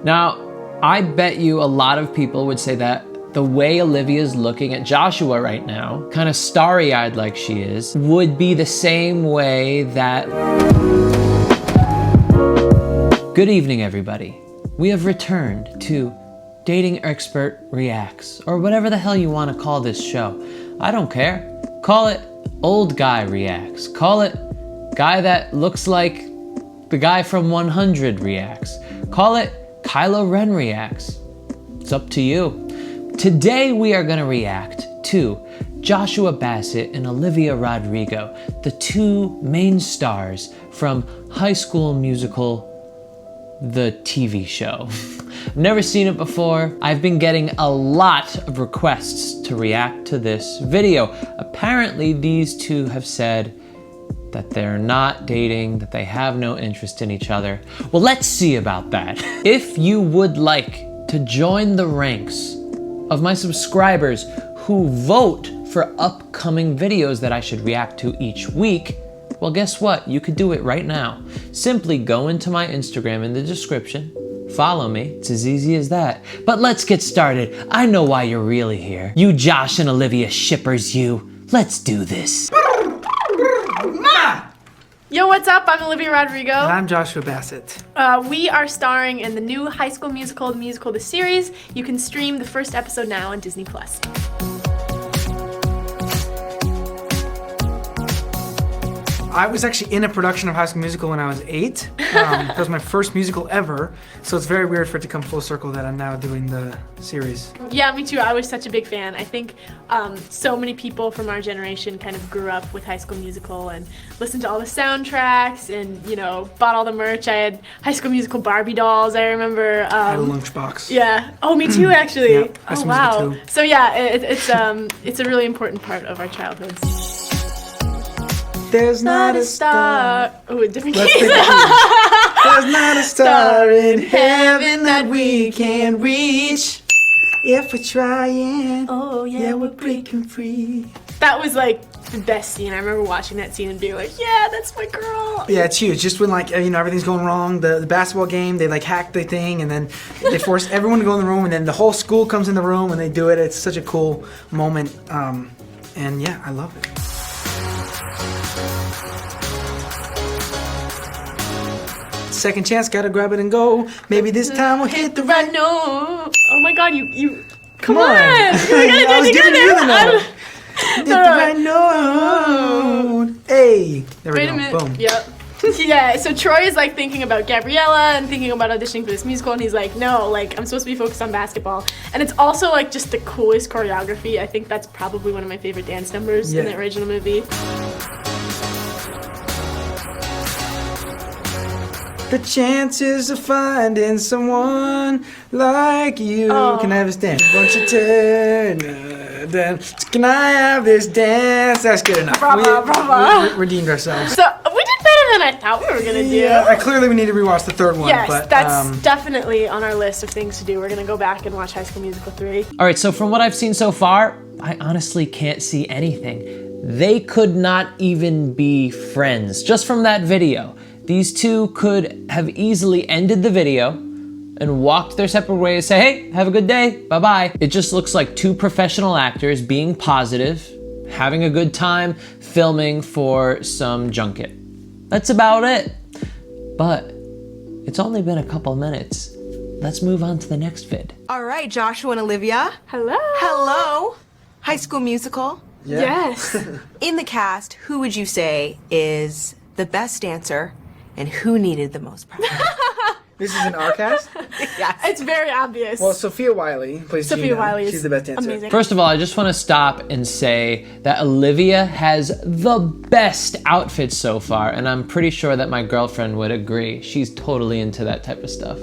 Now, I bet you a lot of people would say that the way Olivia's looking at Joshua right now, kind of starry-eyed like she is, would be the same way that... Good evening, everybody. We have returned to Dating Expert Reacts, or whatever the hell you want to call this show. I don't care. Call it Old Guy Reacts. Call it Guy That Looks Like the Guy from 100 Reacts. Call it Kylo Ren Reacts. It's up to you. Today we are going to react to Joshua Bassett and Olivia Rodrigo, the two main stars from High School Musical, the TV show. I've never seen it before. I've been getting a lot of requests to react to this video. Apparently these two have said that they're not dating, that they have no interest in each other. Well, let's see about that. If you would like to join the ranks of my subscribers who vote for upcoming videos that I should react to each week, well, guess what? You could do it right now. Simply go into my Instagram in the description, follow me, it's as easy as that. But let's get started. I know why you're really here. You Josh and Olivia shippers, you. Let's do this. Yo, what's up? I'm Olivia Rodrigo. And I'm Joshua Bassett. We are starring in the new High School Musical, the series. You can stream the first episode now on Disney+. I was actually in a production of High School Musical when I was 8. That was my first musical ever, so it's very weird for it to come full circle that I'm now doing the series. Yeah, me too. I was such a big fan. I think so many people from our generation kind of grew up with High School Musical and listened to all the soundtracks and, you know, bought all the merch. I had High School Musical Barbie dolls, I remember. I had a lunchbox. Yeah. Oh, me too, actually. Yeah, High School wow. Musical too. So yeah, it's a really important part of our childhoods. There's not a star. Oh, a different Let's key. pick a key. There's not a star in heaven that we can't reach. If we're trying, Oh yeah, we're breaking free. That was like the best scene. I remember watching that scene and being like, yeah, that's my girl. Yeah, it's huge. Just when like everything's going wrong, the basketball game, they like hack the thing and then they force everyone to go in the room and then the whole school comes in the room and they do it. It's such a cool moment. And yeah, I love it. Second chance, gotta grab it and go. Maybe this time we'll hit the right note. Oh my god, you Come on. We gotta I was do it giving you the together. note. Hit the right note. Hey, there we Wait go. a minute. Boom. Yep. Yeah, so Troy is like thinking about Gabriella and thinking about auditioning for this musical, and he's like, no, like I'm supposed to be focused on basketball. And it's also like just the coolest choreography. I think that's probably one of my favorite dance numbers in the original movie. The chances of finding someone like you. Can I have this dance? Won't you turn? Can I have this dance? That's good enough. We redeemed ourselves. So we did better than I thought we were gonna do. Yeah, clearly we need to rewatch the third one. Yes, but, that's definitely on our list of things to do. We're gonna go back and watch High School Musical 3. All right, so from what I've seen so far, I honestly can't see anything. They could not even be friends. Just from that video, these two could have easily ended the video and walked their separate ways, say, hey, have a good day, bye-bye. It just looks like two professional actors being positive, having a good time, filming for some junket. That's about it. But it's only been a couple minutes. Let's move on to the next vid. All right, Joshua and Olivia. Hello. Hello. High School Musical. Yeah. Yes. In the cast, who would you say is the best dancer and who needed the most practice? This is an our cast? Yes. It's very obvious. Well, Sophia Wiley plays Sophia Gina. Wiley is She's the best dancer. amazing. First of all, I just want to stop and say that Olivia has the best outfit so far, and I'm pretty sure that my girlfriend would agree. She's totally into that type of stuff.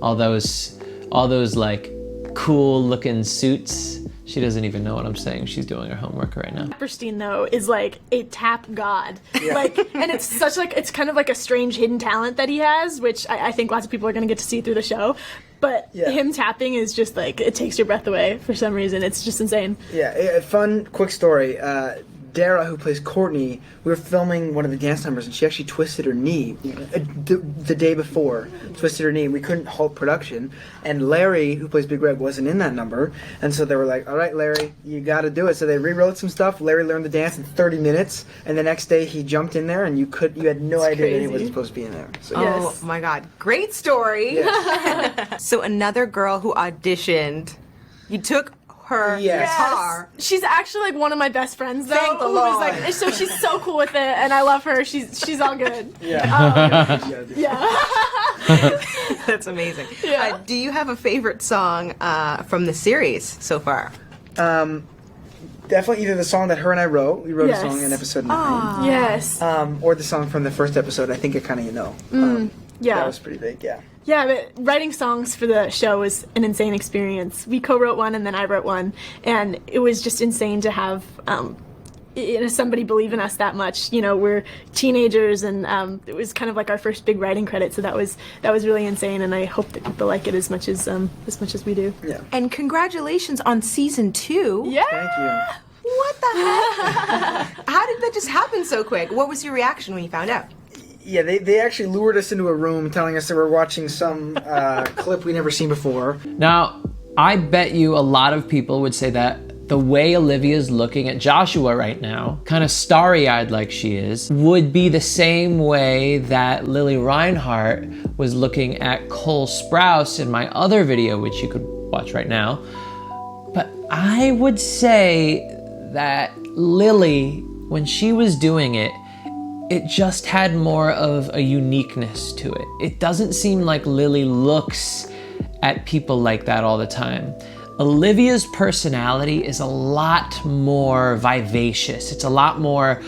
All those like cool looking suits. She doesn't even know what I'm saying. She's doing her homework right now. Epperstein, though, is like a tap god. Like, and it's such like, it's kind of like a strange hidden talent that he has, which I think lots of people are gonna get to see through the show. But him tapping is just like, it takes your breath away for some reason. It's just insane. Yeah, fun, quick story. Dara, who plays Courtney, we were filming one of the dance numbers, and she actually twisted her knee the day before. Twisted her knee, and we couldn't halt production. And Larry, who plays Big Red, wasn't in that number, and so they were like, "All right, Larry, you got to do it." So they rewrote some stuff. Larry learned the dance in 30 minutes, and the next day he jumped in there, and you had no idea that he wasn't supposed to be in there. So, Oh my God, great story. yes. So another girl who auditioned, you took her Yes. guitar. She's actually like one of my best friends though. Thank the who is, like, so she's so cool with it, and I love her. She's all good. Yeah. Yeah. That's amazing. Yeah. Do you have a favorite song from the series so far? Definitely either the song that her and I wrote. We wrote Yes. a song in episode 9. Yes. Or the song from the first episode, I Think I Kinda You Know. Yeah. That was pretty big, yeah. Yeah, but writing songs for the show was an insane experience. We co-wrote one and then I wrote one, and it was just insane to have somebody believe in us that much. You know, we're teenagers, and it was kind of like our first big writing credit, so that was really insane, and I hope that people like it as much as we do. Yeah. And congratulations on season 2. Yeah. Thank you. What the heck? How did that just happen so quick? What was your reaction when you found out? Yeah, they actually lured us into a room telling us they were watching some clip we never seen before. Now, I bet you a lot of people would say that the way Olivia's looking at Joshua right now, kind of starry-eyed like she is, would be the same way that Lily Reinhart was looking at Cole Sprouse in my other video, which you could watch right now. But I would say that Lily, when she was doing it, it just had more of a uniqueness to it. It doesn't seem like Lily looks at people like that all the time. Olivia's personality is a lot more vivacious. It's a lot more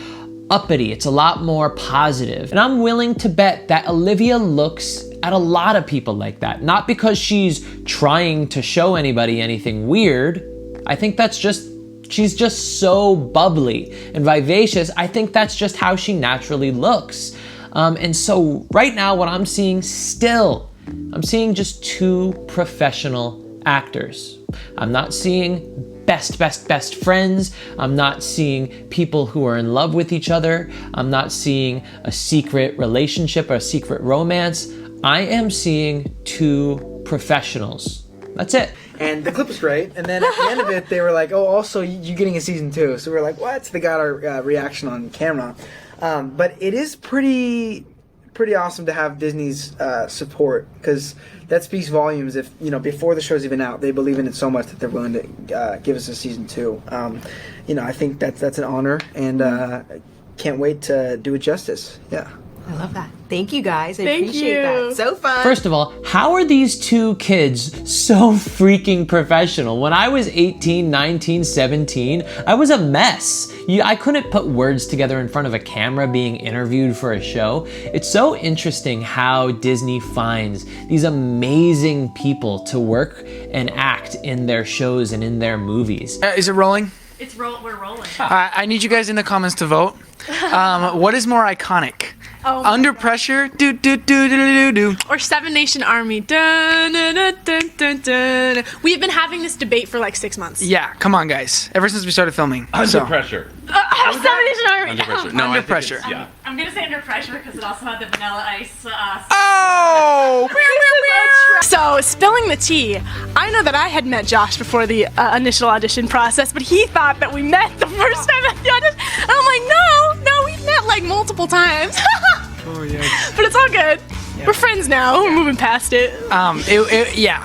uppity. It's a lot more positive. And I'm willing to bet that Olivia looks at a lot of people like that. Not because she's trying to show anybody anything weird. I think that's just she's just so bubbly and vivacious. I think that's just how she naturally looks. And so right now what I'm seeing I'm seeing just 2 professional actors. I'm not seeing best friends. I'm not seeing people who are in love with each other. I'm not seeing a secret relationship or a secret romance. I am seeing 2 professionals. That's it. And the clip was great. And then at the end of it, they were like, "Oh, also you're getting a season 2." So we were like, "What?" So they got our reaction on camera. But it is pretty awesome to have Disney's support, because that speaks volumes. If before the show's even out, they believe in it so much that they're willing to give us a season 2. I think that's an honor, and can't wait to do it justice. Yeah. I love that. Thank you guys. I Thank appreciate you. that. So fun. First of all, how are these 2 kids so freaking professional? When I was 18, 19, 17, I was a mess. I couldn't put words together in front of a camera being interviewed for a show. It's so interesting how Disney finds these amazing people to work and act in their shows and in their movies. Is it rolling? We're rolling. I need you guys in the comments to vote. What is more iconic? Oh my Under Pressure, do. Or 7 Nation Army. Dun, dun, dun, dun, dun, dun. We've been having this debate for like 6 months. Yeah, come on, guys. Ever since we started filming. Under Pressure. 7 Nation Army. Under Pressure. No, Under I think Pressure. it's- Yeah. I'm gonna say Under Pressure because it also had the Vanilla Ice. Oh! So, spilling the tea, I know that I had met Josh before the initial audition process, but he thought that we met the first time at the audition. And I'm like, no, we've met like multiple times. Oh, yeah. But it's all good. We're friends now. We're moving past it. Yeah.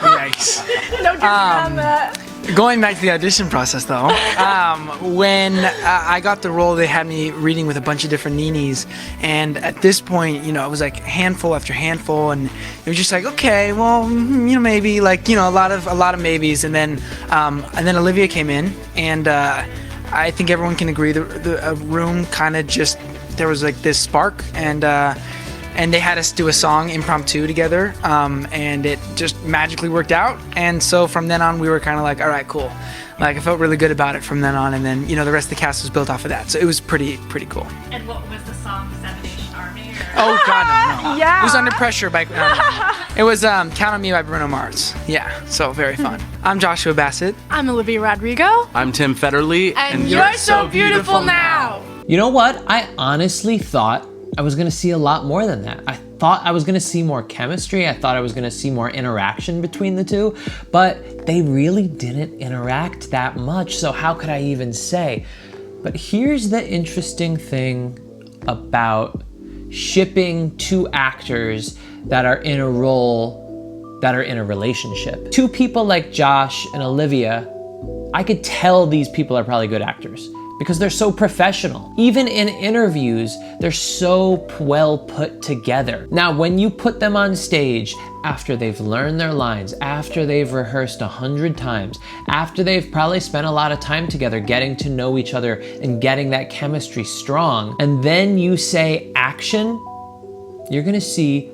Yikes. No getting around that. Going back to the audition process, though, when I got the role, they had me reading with a bunch of different ninis, and at this point, it was like handful after handful, and it was just like, okay, well, maybe, like, a lot of maybes, and then Olivia came in, and I think everyone can agree the room kind of just, there was like this spark, and they had us do a song impromptu together, and it just magically worked out. And so from then on, we were kind of like, all right, cool. Like, I felt really good about it from then on, and then the rest of the cast was built off of that. So it was pretty cool. And what was the song? 7 Nation Army? Or? Oh God, no. Yeah. It was Under Pressure by. No. It was Count on Me by Bruno Mars. Yeah, so very fun. I'm Joshua Bassett. I'm Olivia Rodrigo. I'm Tim Federle. And you're so beautiful now. You know what? I honestly thought I was gonna see a lot more than that. I thought I was gonna see more chemistry. I thought I was gonna see more interaction between the two, but they really didn't interact that much. So how could I even say? But here's the interesting thing about shipping two actors that are in a role, that are in a relationship. Two people like Josh and Olivia, I could tell these people are probably good actors because they're so professional. Even in interviews, they're so well put together. Now, when you put them on stage after they've learned their lines, after they've rehearsed 100 times, after they've probably spent a lot of time together getting to know each other and getting that chemistry strong, and then you say action, you're gonna see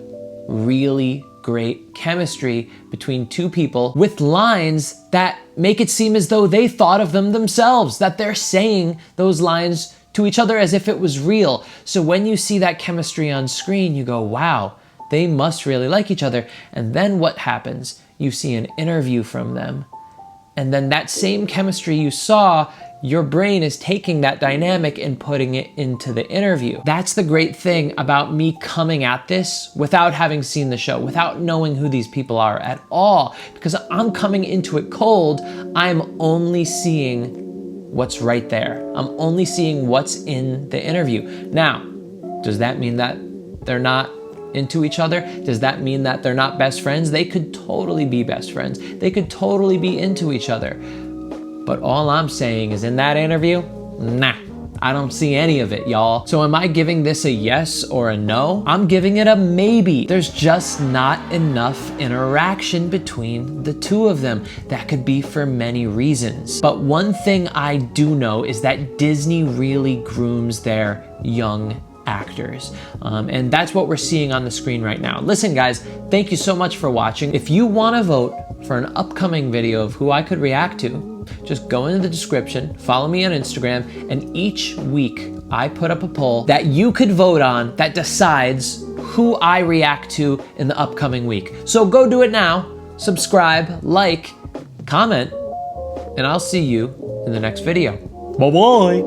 really great chemistry between two people with lines that make it seem as though they thought of them themselves, that they're saying those lines to each other as if it was real. So when you see that chemistry on screen, you go, wow, they must really like each other. And then what happens? You see an interview from them. And then that same chemistry you saw, your brain is taking that dynamic and putting it into the interview. That's the great thing about me coming at this without having seen the show, without knowing who these people are at all, because I'm coming into it cold. I'm only seeing what's right there. I'm only seeing what's in the interview. Now, does that mean that they're not into each other? Does that mean that they're not best friends? They could totally be best friends. They could totally be into each other. But all I'm saying is in that interview, nah, I don't see any of it, y'all. So am I giving this a yes or a no? I'm giving it a maybe. There's just not enough interaction between the two of them. That could be for many reasons. But one thing I do know is that Disney really grooms their young actors. And that's what we're seeing on the screen right now. Listen, guys, thank you so much for watching. If you want to vote for an upcoming video of who I could react to, just go into the description, follow me on Instagram, and each week I put up a poll that you could vote on that decides who I react to in the upcoming week. So go do it now, subscribe, like, comment, and I'll see you in the next video. Bye-bye.